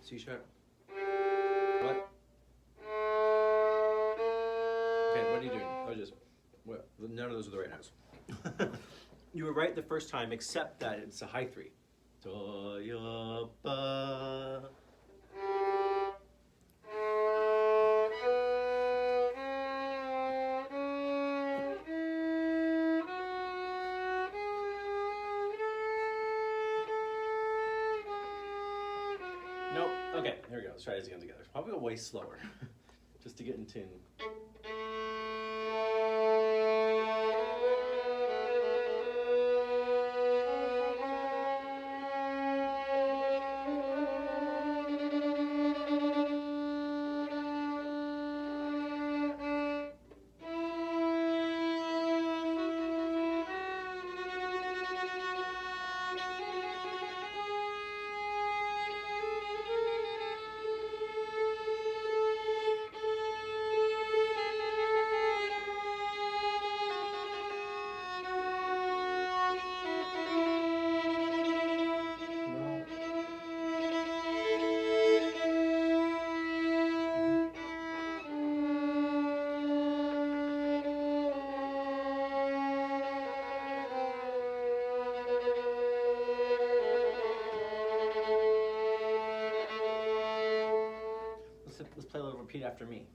C sharp. What? Okay, what are you doing? Oh, just what? None of those are the right notes. You were right the first time, except that it's a high 3. Toyaba. Nope. Okay, here we go. Let's try this again together. Probably go way slower, just to get in tune. Let's play a little repeat after me.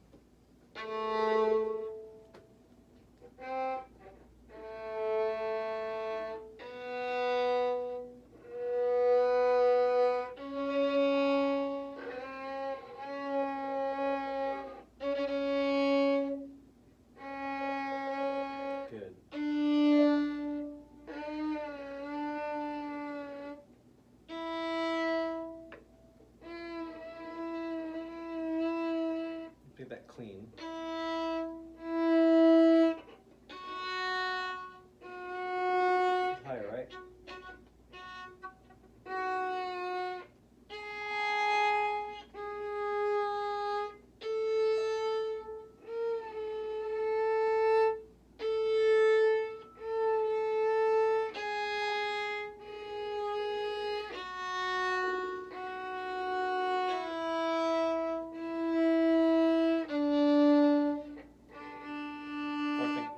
Good. Get that clean. Higher, right?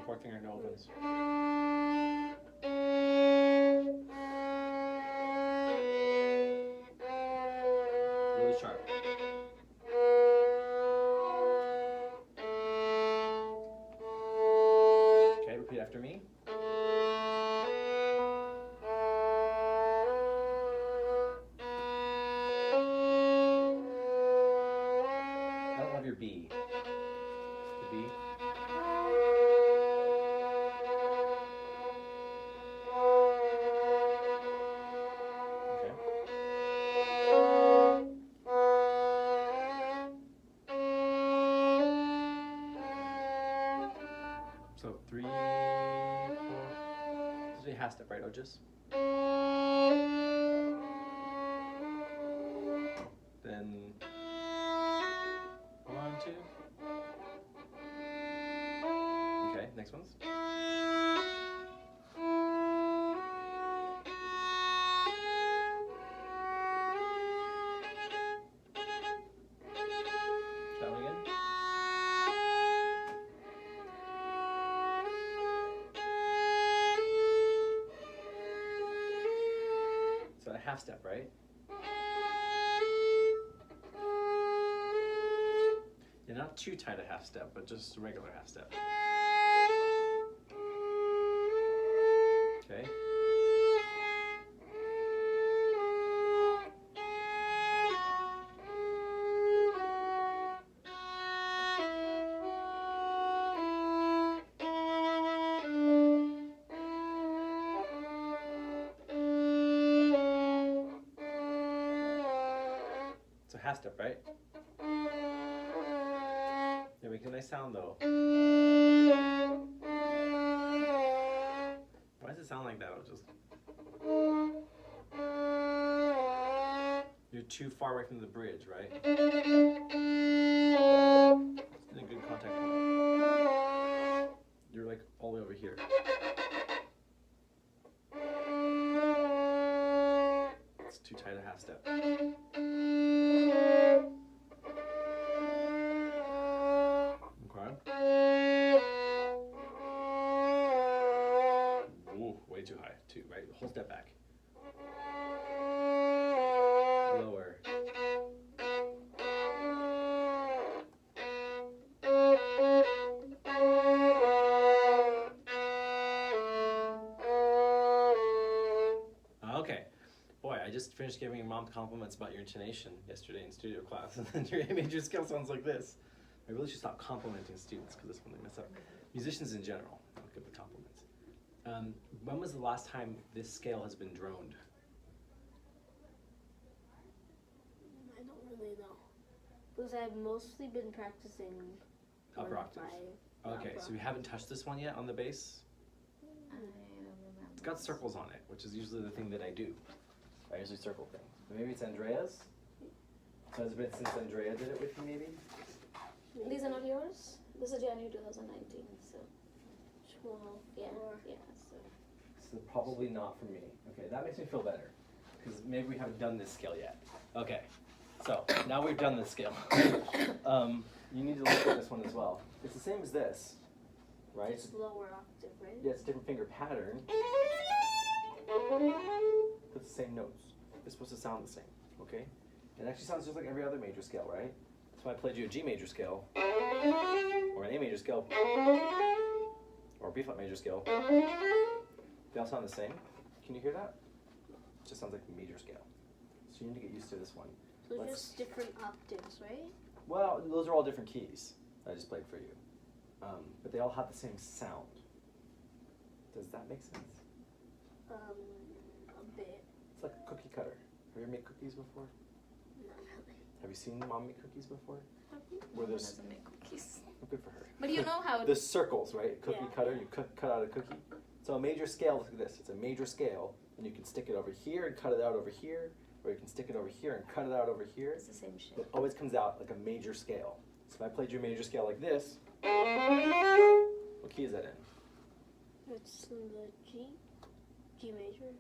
Fourth finger no opens. Really sharp. Okay, repeat after me. I don't love your B. The B. Okay. So 3, 4. This is a half step, right, Ojas? Then 1, 2. Okay, next ones. That one again. So a half step, right? Yeah, not too tight a half step, but just a regular half step. Okay. So half step, right? Yeah, make a nice sound though. Why does it sound like that? Just you're too far away from the bridge, right? It's in a good contact point. You're like all the way over here. It's too tight a half step. 2, right? Whole step back. Lower. Okay. Boy, I just finished giving your mom compliments about your intonation yesterday in studio class, and then your A major scale sounds like this. I really should stop complimenting students because that's when they mess up. Musicians in general, not good with compliments. When was the last time this scale has been droned? I don't really know. Because I've mostly been practicing Upper octave. Okay, so you haven't touched this one yet on the bass? I don't remember. It's got circles on it, which is usually the thing that I do. I usually circle things. But maybe it's Andrea's? So it's been since Andrea did it with you, maybe? These are not yours? This is January 2019, so. Well, Yeah, or- yeah, so. So probably not for me. Okay, that makes me feel better. Because maybe we haven't done this scale yet. Okay, so now we've done this scale. You need to look at this one as well. It's the same as this, right? It's lower octave, right? Yeah, it's a different finger pattern. But the same notes. It's supposed to sound the same, okay? It actually sounds just like every other major scale, right? So I played you a G major scale, or an A major scale, or a B flat major scale. They all sound the same. Can you hear that? It just sounds like a major scale. So you need to get used to this one. So Let's- just different octaves, right? Well, those are all different keys I just played for you. But they all have the same sound. Does that make sense? A bit. It's like a cookie cutter. Have you ever made cookies before? Not really. Have you seen mom make cookies before? Where Mama there's, doesn't make cookies. oh, good for her. But you know how There's circles, right? Cookie Yeah. cutter, you cut out a cookie. So a major scale, look at this. It's a major scale, and you can stick it over here and cut it out over here, or you can stick it over here and cut it out over here. it's the same shape. It always comes out like a major scale. So if I played your major scale like this, what key is that in? It's in the G major.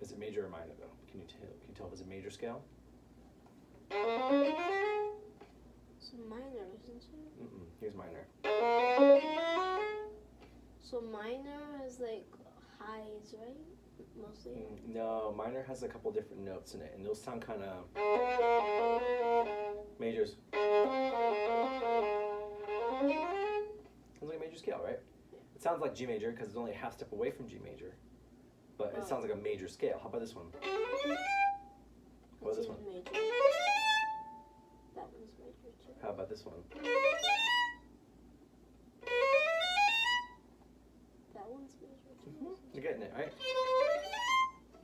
Is it major or minor though? Can you tell if it's a major scale? It's minor, isn't it? Here's minor. So minor has like highs, right? Mostly. No, minor has a couple different notes in it, and those sound kind of majors. Sounds like a major scale, right? It sounds like G major because it's only a half step away from G major, but it sounds like a major scale. How about this one? How about this one? Major. That one's major too. How about this one? That one's major too. You're getting it, right?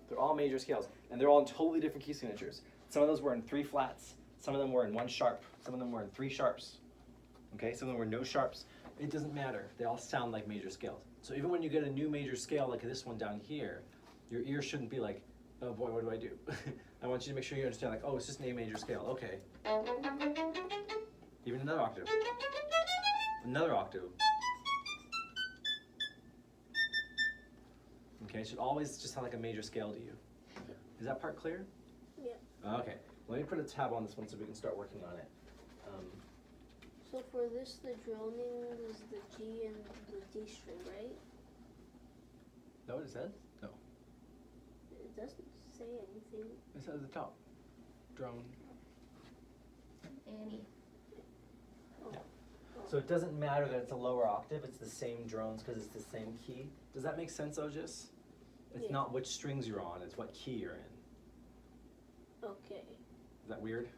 They're all major scales, and they're all in totally different key signatures. Some of those were in 3 flats, some of them were in 1 sharp, some of them were in 3 sharps. Okay, some of them were no sharps. It doesn't matter. They all sound like major scales. So even when you get a new major scale like this one down here, your ear shouldn't be like, oh boy, what do I do? I want you to make sure you understand, like, oh, it's just an A major scale. Okay. Even another octave. Another octave. Okay, it should always just sound like a major scale to you. Is that part clear? Yeah. Okay, let me put a tab on this one so we can start working on it. So for this, the droning is the G and the D string, right? Is that what it says? No. It doesn't say anything. It says at the top. Drone. Any. Yeah. So it doesn't matter that it's a lower octave, it's the same drones because it's the same key. Does that make sense, Ojas? It's Yeah. not which strings you're on, it's what key you're in. Okay. Is that weird?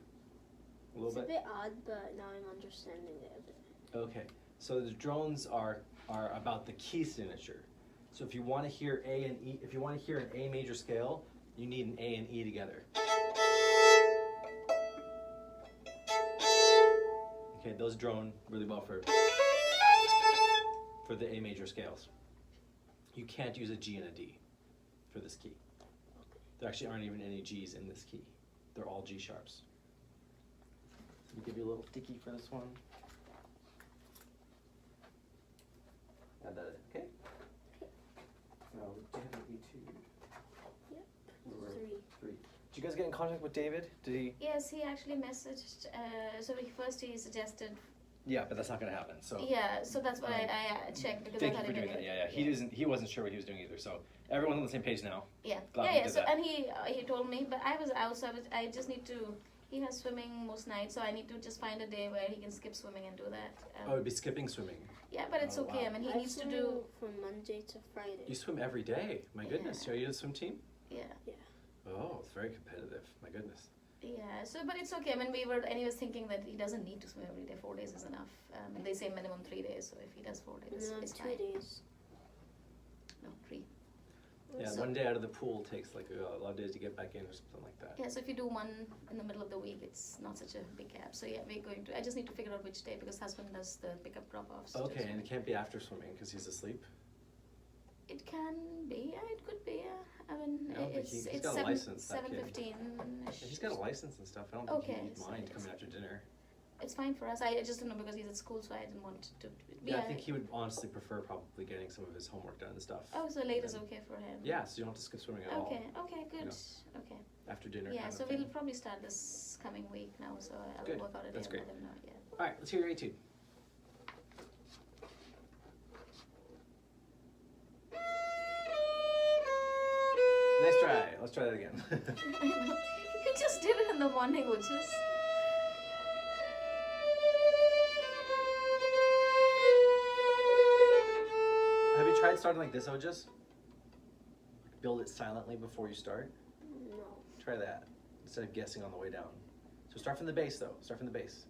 A little It's a bit? bit odd, but now I'm understanding it a bit. Okay. So the drones are about the key signature. So if you want to hear A and E, if you want to hear an A major scale, you need an A and E together. Okay, those drone really well for the A major scales. You can't use a G and a D for this key. There actually aren't even any G's in this key. They're all G sharps. Let me give you a little sticky for this one. Add that in, okay? Now, do you have an etude? Yep. Or 3. 3. Did you guys get in contact with David? Did he? Yes, he actually messaged. So he suggested Yeah, but that's not gonna happen. So Yeah, so that's what I checked because thank I you thought for he doing did that. it. Yeah. He wasn't sure what he was doing either. So everyone's on the same page now. Yeah, Glad we yeah. did So that. and he told me, but I was out, so I just need to. He has swimming most nights, so I need to just find a day where he can skip swimming and do that. Oh, it'd be skipping swimming. Yeah, but it's Oh, okay. wow. I mean, he I needs to swim do. from Monday to Friday. You swim every day. My goodness. Yeah. Are you in a swim team? Yeah, Oh, it's very competitive. My goodness. yeah. So, but it's okay. I mean, we were anyways thinking that he doesn't need to swim every day. 4 days is enough. And they say minimum 3 days. So if he does 4 days, No, it's 2 fine. days. No, 3. Yeah, So- one day out of the pool takes like a lot of days to get back in or something like that. Yeah, so if you do one in the middle of the week, it's not such a big gap. So yeah, we're going to. I just need to figure out which day because husband does the pickup drop-offs. to Okay, and swim. it can't be after swimming because he's asleep. It can be. Yeah, it could be. Yeah. I mean, I don't think it's he's it's got a license, that kid. 7:15. He's got a license and stuff. I don't think Okay, he'd so mind it's- coming after dinner. It's fine for us. I just don't know because he's at school, so I didn't want to. Yeah, I think he would honestly prefer probably getting some of his homework done and stuff. Oh, so late is okay for him. Yeah, so you don't have to skip swimming at all Okay. Okay. Good. know. Okay. after dinner. Yeah. kind So of we'll thing. probably start this coming week now. So I'll Good. work out a day That's and great. let him know. Yeah. All right, let's hear your etude. Nice try. Let's try that again. You just did it in the morning, Ojas. Have you tried starting like this, Ojas? Build it silently before you start. No. Try that instead of guessing on the way down. So start from the bass, though. Start from the bass.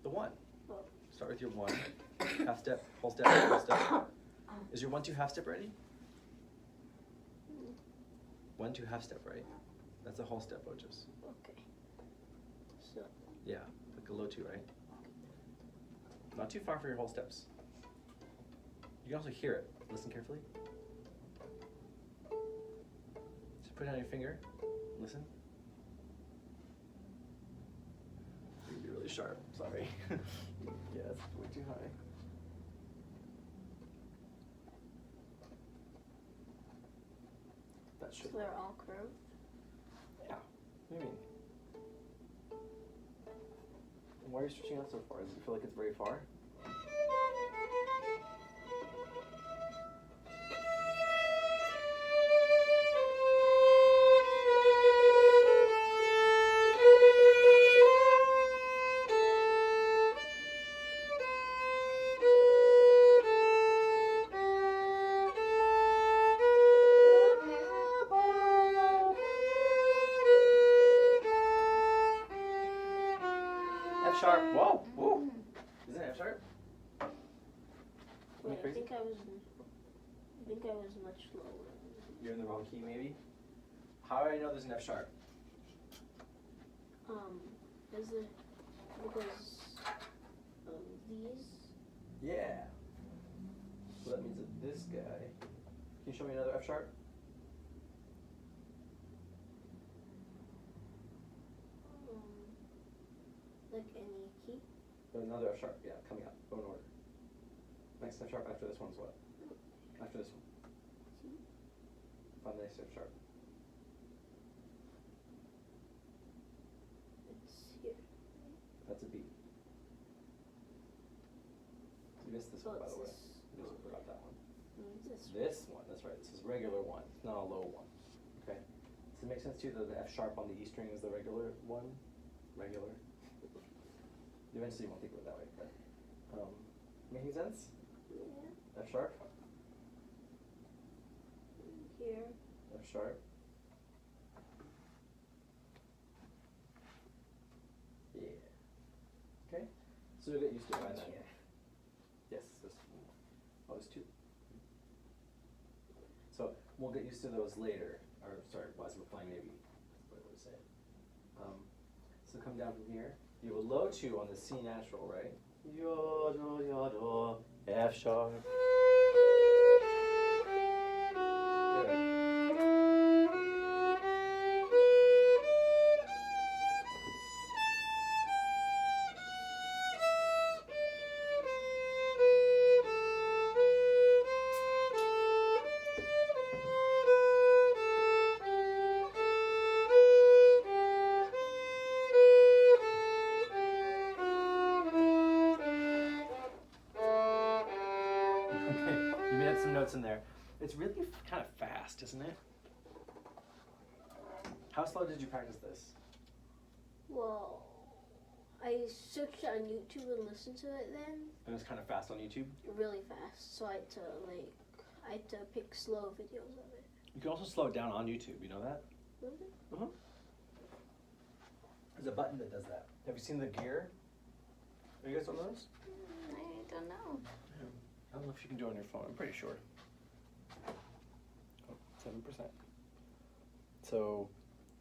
The 1. Oh. Start with your 1. Half step, whole step, whole step. Is your 1-2 half step ready? 1-2 half step, right? That's a whole step, Ojas. Okay. So. Yeah, like a low 2, right? Not too far for your whole steps. You can also hear it. Listen carefully. Just put it on your finger. Listen. It's gonna be really sharp. Sorry. Yeah, it's way too high. That So should. they're all curved. Yeah. What do you mean? Why are you stretching out so far? Does it feel like it's very far? F sharp. Whoa. Whoa. Isn't it F sharp? Am I Wait, I crazy? think I was much lower. You're in the wrong key, maybe? How do I know there's an F sharp? Is it because of these? Yeah. So that means that this guy. Can you show me another F sharp? Like any key? Another F sharp. Yeah, coming up. Go in order. Next F sharp after this one's what? After this one. Find the next F sharp. It's here. That's a B. You missed this So one, by it's the way. this. You just forgot that one. This. This one, that's right. This is regular 1. It's not a low 1. Okay. Does it make sense to you that the F sharp on the E string is the regular 1? Regular. Eventually you won't think of it that way, but making sense? Yeah. F sharp, Here. F sharp. Yeah. Okay. So you'll get used to it by then. Here. Yes. This. Oh, there's 2. So we'll get used to those later. Or sorry, as we're playing maybe. That's what I would say. So come down from here. You have a low 2 on the C natural, right? Yo, do, yo, do, F sharp. Good. It's really kind of fast, isn't it? How slow did you practice this? Well, I searched on YouTube and listened to it then. It was kind of fast on YouTube. Really fast, so I had to pick slow videos of it. You can also slow it down on YouTube. You know that? Really? There's a button that does that. Have you seen the gear? Have you guys done those? I don't know. I don't know if you can do it on your phone. I'm pretty sure. 7%. So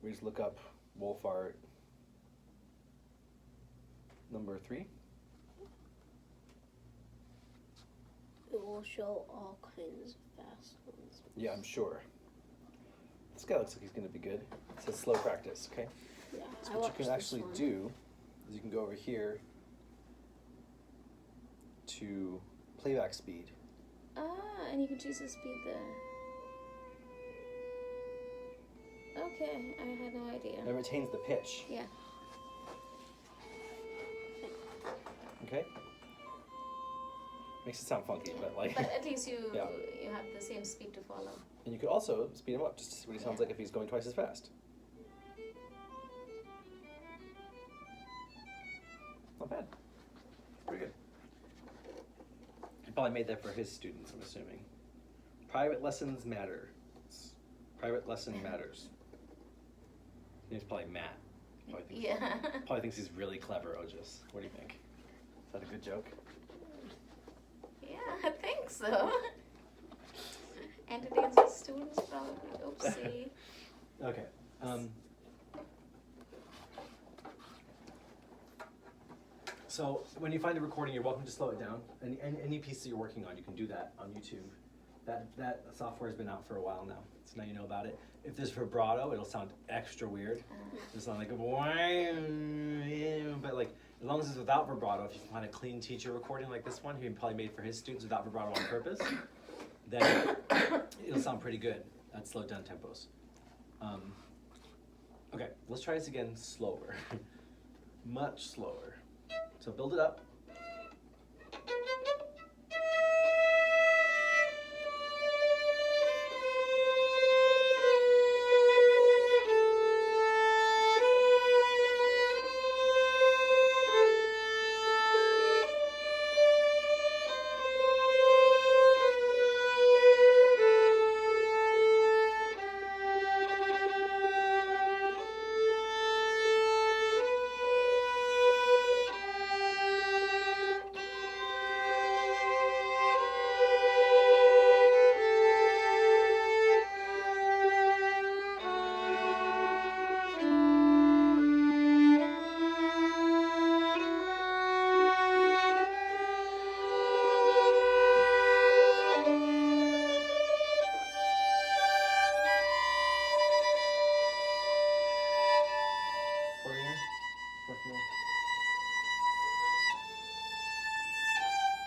we just look up wolf art number 3. It will show all kinds of fast ones. Yeah, I'm sure. This guy looks like he's going to be good. It says slow practice, okay? Yeah, So I what watched you can this actually one. do is you can go over here to playback speed. And you can choose the speed there. Okay, I had no idea. And it retains the pitch, Yeah. okay? Makes it sound funky, but like... But at least you Yeah. you have the same speed to follow. And you could also speed him up just to see what he sounds like if he's going twice as fast. Not bad. Pretty good. He probably made that for his students, I'm assuming. Private lessons matter. Private lesson matters. His name's probably Matt. Yeah. Probably thinks he's really clever, Ojas. What do you think? Is that a good joke? Yeah, I think so. Entertains his students probably. Oopsie. Okay. So when you find a recording, you're welcome to slow it down. Any piece that you're working on, you can do that on YouTube. That software has been out for a while now, so now you know about it. If there's vibrato, it'll sound extra weird. It'll sound like a but like as long as it's without vibrato, if you find a clean teacher recording like this one, he probably made for his students without vibrato on purpose, then it'll sound pretty good at slowed down tempos. Okay, let's try this again slower, much slower. So build it up.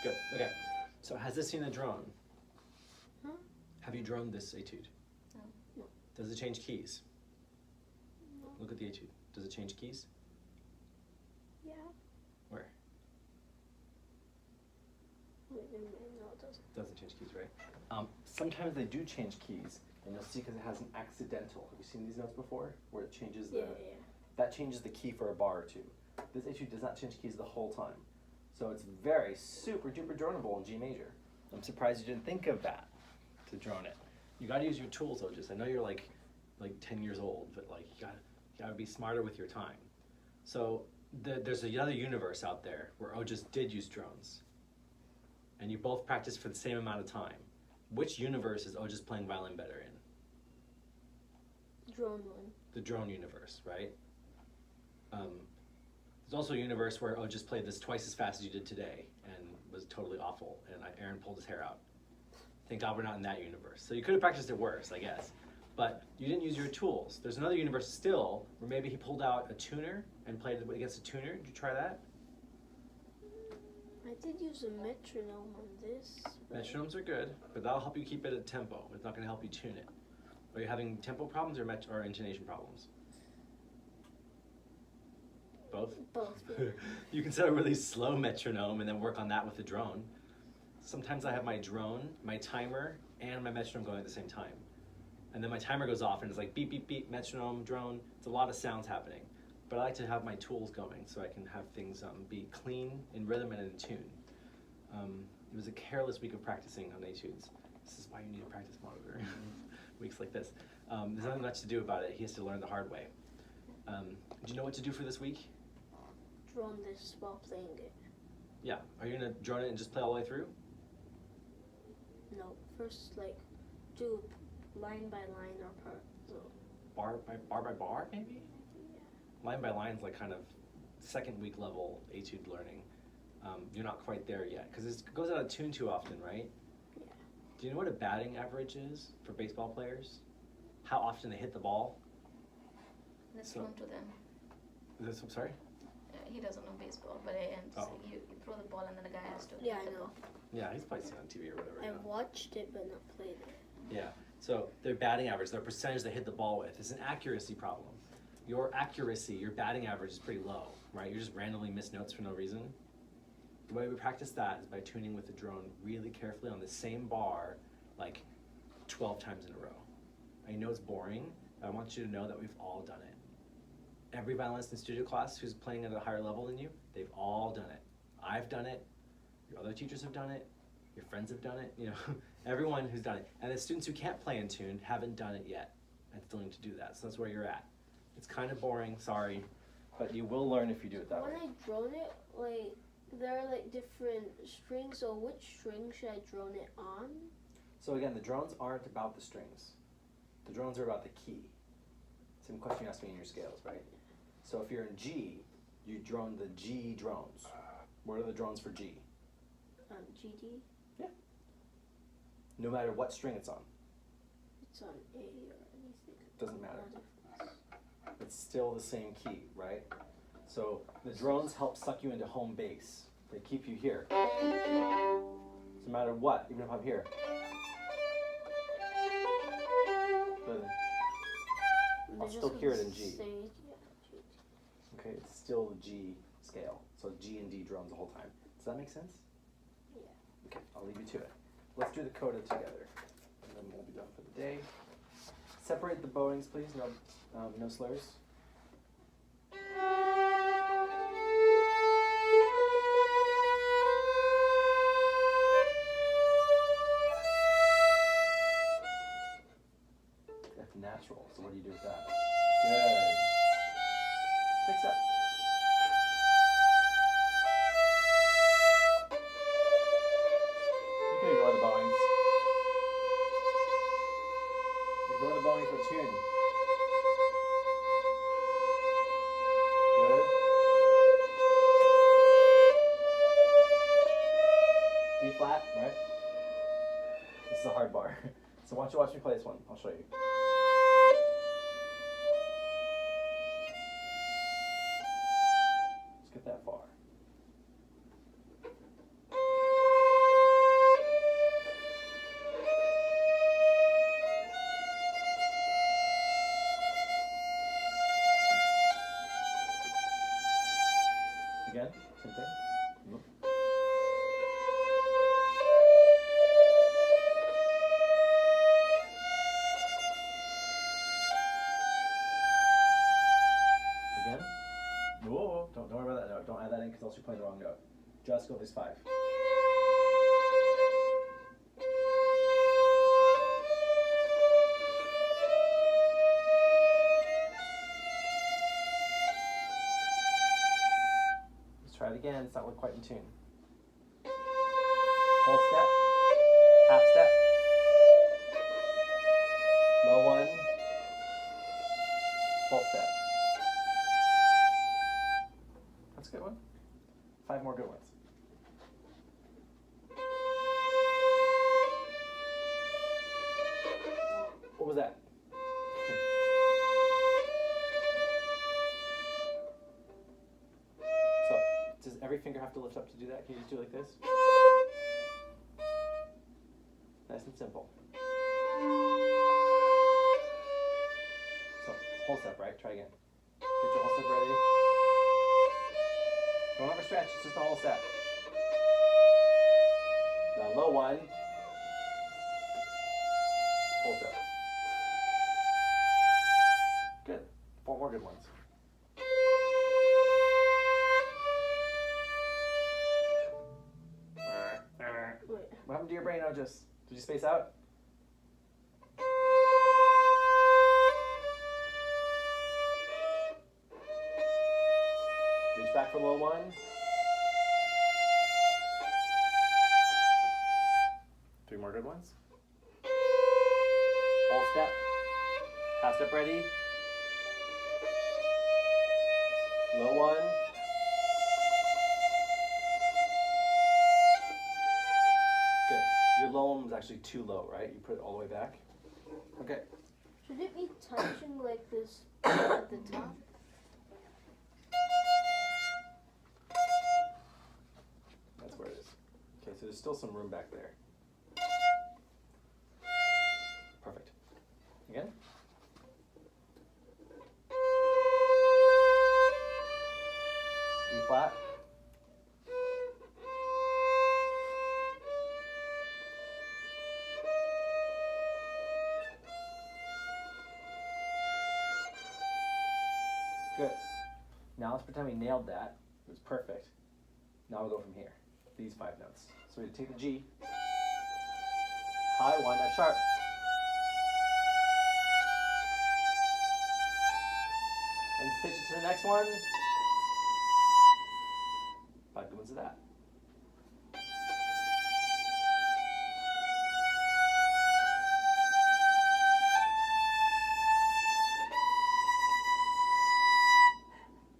Good, okay. So has this seen a drone? Huh? Have you droned this etude? No. No. Does it change keys? No. Look at the etude. Does it change keys? Yeah. Where? Wait, no, it doesn't. Doesn't change keys, right? Sometimes they do change keys, and you'll see because it has an accidental. Have you seen these notes before? Where it changes the... Yeah. That changes the key for a bar or two. This etude does not change keys the whole time. So it's very super duper dronable in G major. I'm surprised you didn't think of that to drone it. You gotta use your tools, Ojas. I know you're like 10 years old, but like you gotta be smarter with your time. So there's another universe out there where Ojas did use drones. And you both practiced for the same amount of time. Which universe is Ojas playing violin better in? Drone one. The drone universe, right? There's also a universe where Ojas played this twice as fast as you did today and was totally awful, and Aaron pulled his hair out. Thank God we're not in that universe. So you could have practiced it worse, I guess. But you didn't use your tools. There's another universe still where maybe he pulled out a tuner and played against a tuner. Did you try that? I did use a metronome on this. but- Metronomes are good, but that'll help you keep it at tempo. It's not going to help you tune it. Are you having tempo problems or intonation problems? Both? Both. Yeah. You can set a really slow metronome and then work on that with the drone. Sometimes I have my drone, my timer, and my metronome going at the same time. And then my timer goes off and it's like beep, beep, beep, metronome, drone. It's a lot of sounds happening. But I like to have my tools going so I can have things be clean, in rhythm, and in tune. It was a careless week of practicing on etudes. This is why you need a practice monitor. Weeks like this. There's nothing much to do about it. He has to learn the hard way. Do you know what to do for this week? Drone this while playing it. Yeah. Are you going to drone it and just play all the way through? No, first like do line by line or part. So. Bar by bar, maybe? Yeah. Line by line is like kind of second week level etude learning. You're not quite there yet because it goes out of tune too often, right? Yeah. Do you know what a batting average is for baseball players? How often they hit the ball? That's So- known to them. I'm sorry? He doesn't know baseball, but you throw the ball and then the guy has to. Yeah, hit I the know. ball. Yeah, he's probably seen it on TV or whatever. you know. I've watched it but not played it. Yeah, so their batting average, their percentage they hit the ball with, is an accuracy problem. Your accuracy, your batting average is pretty low, right? You just randomly miss notes for no reason. The way we practice that is by tuning with the drone really carefully on the same bar, like 12 times in a row. I know it's boring, but I want you to know that we've all done it. Every violinist in studio class who's playing at a higher level than you, they've all done it. I've done it, your other teachers have done it, your friends have done it, you know, everyone who's done it. And the students who can't play in tune haven't done it yet and still need to do that. So that's where you're at. It's kind of boring, sorry, but you will learn if you do it that When way. I drone it, like there are like different strings, so which string should I drone it on? So again, the drones aren't about the strings. The drones are about the key. Same question you asked me in your scales, right? So if you're in G, you drone the G drones. What are the drones for G? GD. No matter what string it's on, It's on A or anything. doesn't matter. Other- It's still the same key, right? So the drones help suck you into home base. They keep you here. So no matter what, even if I'm here, I'll They still just hear it in G. say, yeah, GD. okay, it's still the G scale. So G and D drones the whole time. Does that make sense? Yeah. Okay, I'll leave you to it. Let's do the coda together, and then we'll be done for the day. Separate the bowings, please. No slurs. F natural. So what do you do with that? Good. Fix that. You can ignore the bowings. Ignore the bowings for tune. Good. D flat, right? This is a hard bar. So why don't you watch me play this one? I'll show you. Let's get that far. Again, same thing. Nope. Again. Whoa, don't worry about that note. Don't add that in because else you're playing the wrong note. Just go these 5. Let's try it again. It's not quite in tune. Whole step. Half step. Low 1. Full step. That's a good one. 5 more good ones. What was that? So, does every finger have to lift up to do that? Can you just do it like this? Nice and simple. So, whole step, right? Try again. Get your whole step ready. Don't overstretch, it's just a whole step. Now low 1. good ones. Wait. What happened to your brain, Ojas? Did you space out? Reach back for low one. Three more good ones. Hold step. Half step ready. Low one. Good. Your low one was actually too low, right? You put it all the way back. Okay. Should it be touching like this at the top? That's where it is. Okay, so there's still some room back there. Perfect. Again. E flat. Good. Now let's pretend we nailed that. It was perfect. Now we'll go from here. These 5 notes. So we take the G, high one, that's sharp. And stitch it to the next one. 5 good ones of that.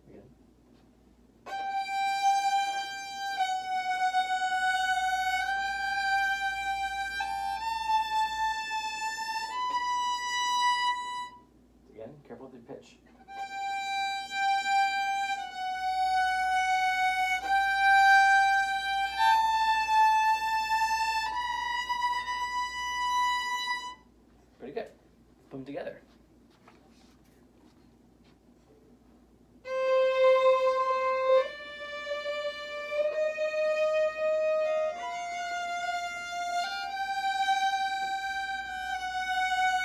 Again. Again, careful with your pitch. Pretty good. Put them together.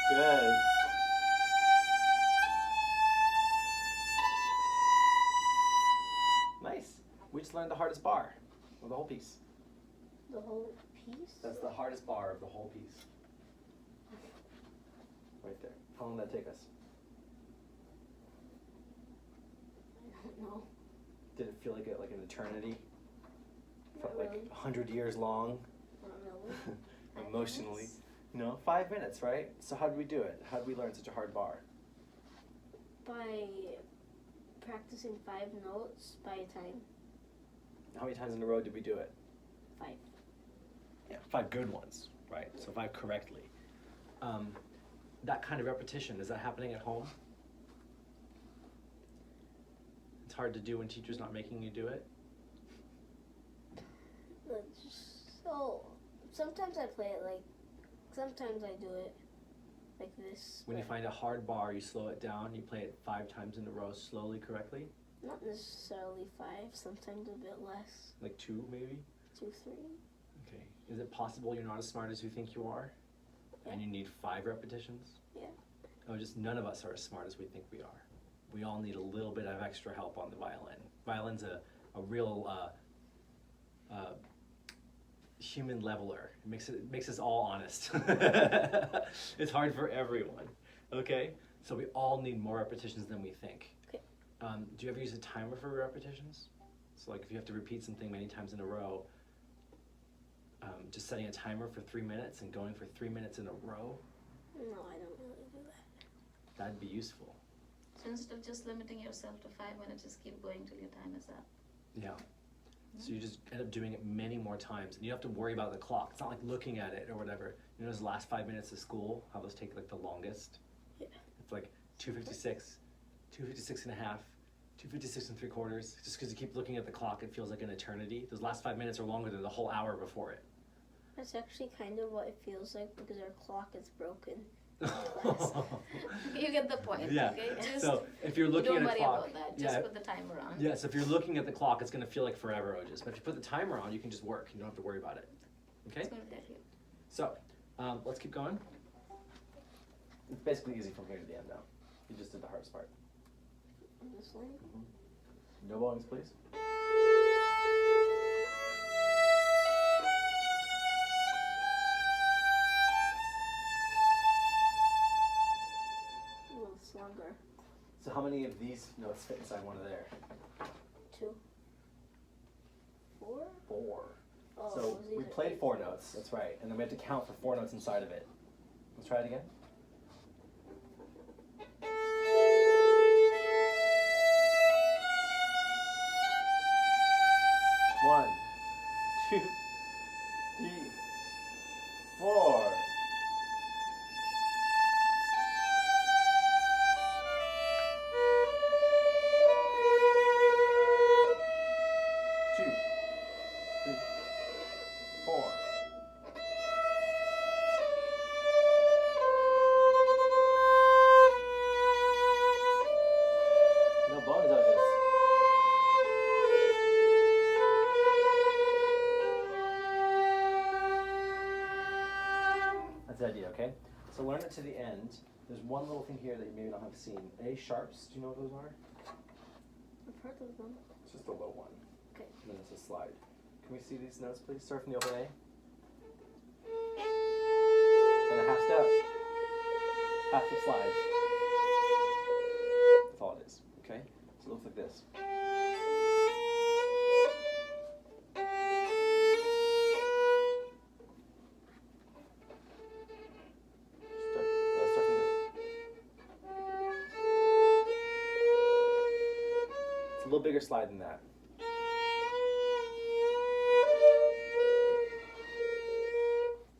Good. Nice. We just learned the hardest bar of the whole piece. The whole piece? That's the hardest bar of the whole piece. Right there. How long did that take us? I don't know. Did it feel like an eternity? Felt Not like really. 100 years long? Not really. 5 Emotionally. minutes? No, 5 minutes, right? So how did we do it? How did we learn such a hard bar? By practicing 5 notes by time. How many times in a row did we do it? 5. Yeah, 5 good ones, right? So 5 correctly. That kind of repetition, is that happening at home? It's hard to do when teacher's not making you do it? So, sometimes I play it like, sometimes I do it like this. When you but find a hard bar, you slow it down, you play it 5 times in a row slowly, correctly? Not necessarily 5, sometimes a bit less. Like 2 maybe? 2, 3. Okay. Is it possible you're not as smart as you think you are? And you need 5 repetitions? Yeah. Oh, just none of us are as smart as we think we are. We all need a little bit of extra help on the violin. Violin's a real human leveler. It makes us all honest. It's hard for everyone. Okay? So we all need more repetitions than we think. Okay. Do you ever use a timer for repetitions? So like if you have to repeat something many times in a row, just setting a timer for 3 minutes and going for 3 minutes in a row, No, I don't really do that. that'd be useful. So instead of just limiting yourself to 5 minutes, just keep going till your time is up. Yeah. So you just end up doing it many more times, and you don't have to worry about the clock. It's not like looking at it or whatever. You know those last 5 minutes of school, how those take like the longest? Yeah. It's like 2:56, 2:56 and a half, 2:56 3/4. Just because you keep looking at the clock, it feels like an eternity. Those last 5 minutes are longer than the whole hour before it. That's actually kind of what it feels like because our clock is broken. You get the point, Yeah. okay? Just So if you're looking don't at a worry clock, about that. Just yeah, put the timer on. yes, if you're looking at the clock, it's going to feel like forever, Ojas. But if you put the timer on, you can just work. You don't have to worry about it. Okay? It's going to get you. So, let's keep going. It's basically easy from here to the end now. You just did the hardest part. This line? No bowings, please. A little longer. So how many of these notes fit inside one of there? 2. 4? 4. Oh, So these we are played 8. 4 notes, that's right. And then we have to count for 4 notes inside of it. Let's try it again. One, 2, 3, 4. Two, 3, 4. No bonus out this. That's the idea, okay? So learn it to the end. There's one little thing here that you maybe don't have seen. A sharps, do you know what those are? I've heard of them. It's just a low one. Okay. And then it's a slide. Can we see these notes, please? Start from the open A. And a half step. Half step slide. That's all it is, okay? So it looks like this. Start from this. It's a little bigger slide than that.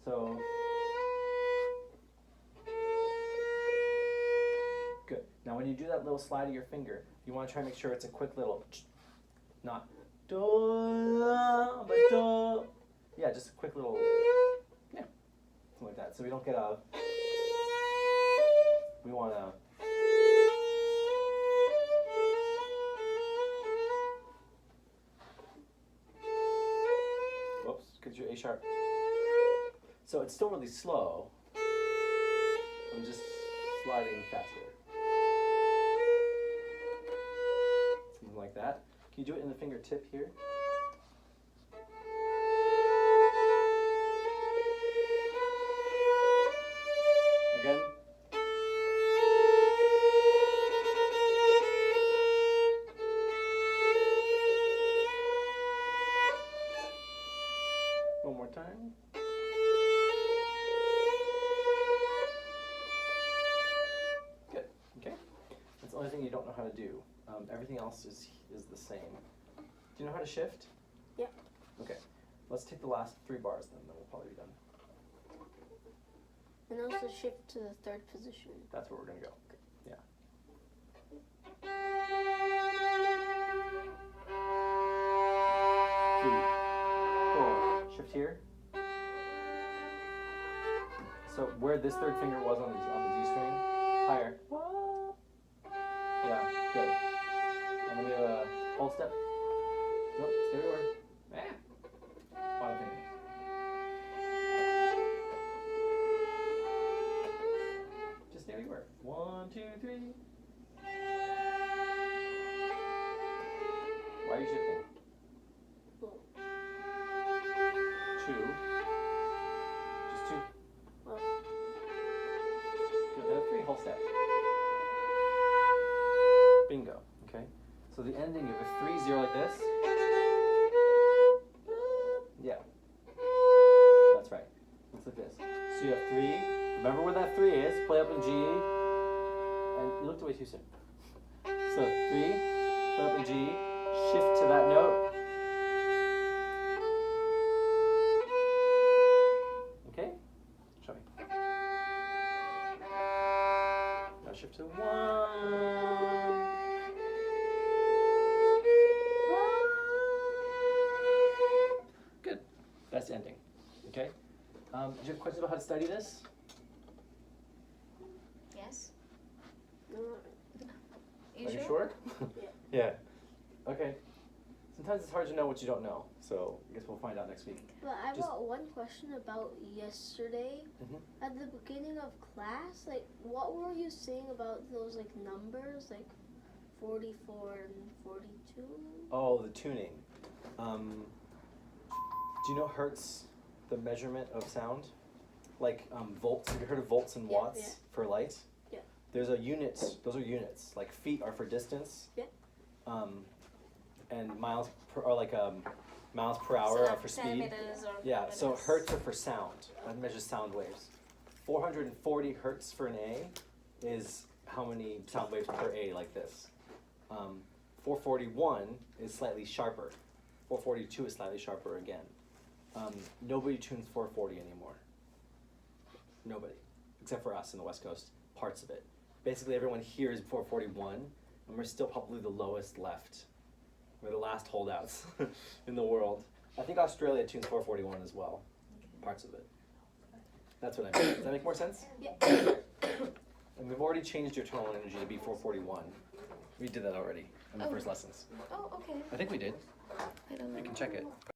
So, good. Now when you do that little slide of your finger, you want to try and make sure it's a quick little, not do, but do. Yeah, just a quick little, yeah, something like that. So we don't get a, we want to, whoops, because you're A sharp. So it's still really slow. I'm just sliding faster. Something like that. Can you do it in the fingertip here? Again. One more time. Good. Okay. That's the only thing you don't know how to do. Everything else is the same. Do you know how to shift? Yeah. Okay. Let's take the last 3 bars then we'll probably be done. And also shift to the 3rd position. That's where we're gonna go. Yeah. 3, 4. Shift here. So where this 3rd finger was on the G string, higher. Yeah, good. And then we have a whole step. Nope, stay where you were. Bottom finger. Just stay where you were. 1, 2, 3. Why are you shifting? 2. Just 2. Well, Good, then a 3 whole step. Bingo. Okay. So the ending of a 3, 0 like this. Yeah. That's right. Looks like this. So you have 3. Remember where that 3 is. Play up in G. And you looked away too soon. So 3. Play up in G. Shift to that note. Okay? Show me. Now shift to 1. Good. That's the ending. Okay? Do you have questions about how to study this? Yes. no, You Are sure? you sure? Yeah. Yeah. Okay. Sometimes it's hard to know what you don't know, so I guess we'll find out next week. but I've Just- got one question about yesterday. Mhm. At the beginning of class, like, what were you saying about those, like, numbers? Like, 44 and 42. Oh, the tuning. Do you know hertz, the measurement of sound? Like volts. Have you heard of volts and Yeah, watts yeah. for light? Yeah. There's a unit. Those are units. Like feet are for distance. Yeah. And miles per hour So are for speed. centimeters or Yeah. So minutes. hertz are for sound. That measures sound waves. 440 hertz for an A is how many sound waves per A like this. 441 is slightly sharper. 442 is slightly sharper again. Nobody tunes 440 anymore. Nobody, except for us in the West Coast, parts of it. Basically everyone here is 441, and we're still probably the lowest left. We're the last holdouts in the world. I think Australia tunes 441 as well, parts of it. That's what I mean. Does that make more sense? Yeah. And we've already changed your tonal energy to be 441. We did that already in the Oh. first lessons. Oh, okay. I think we did. I don't know. You can check it.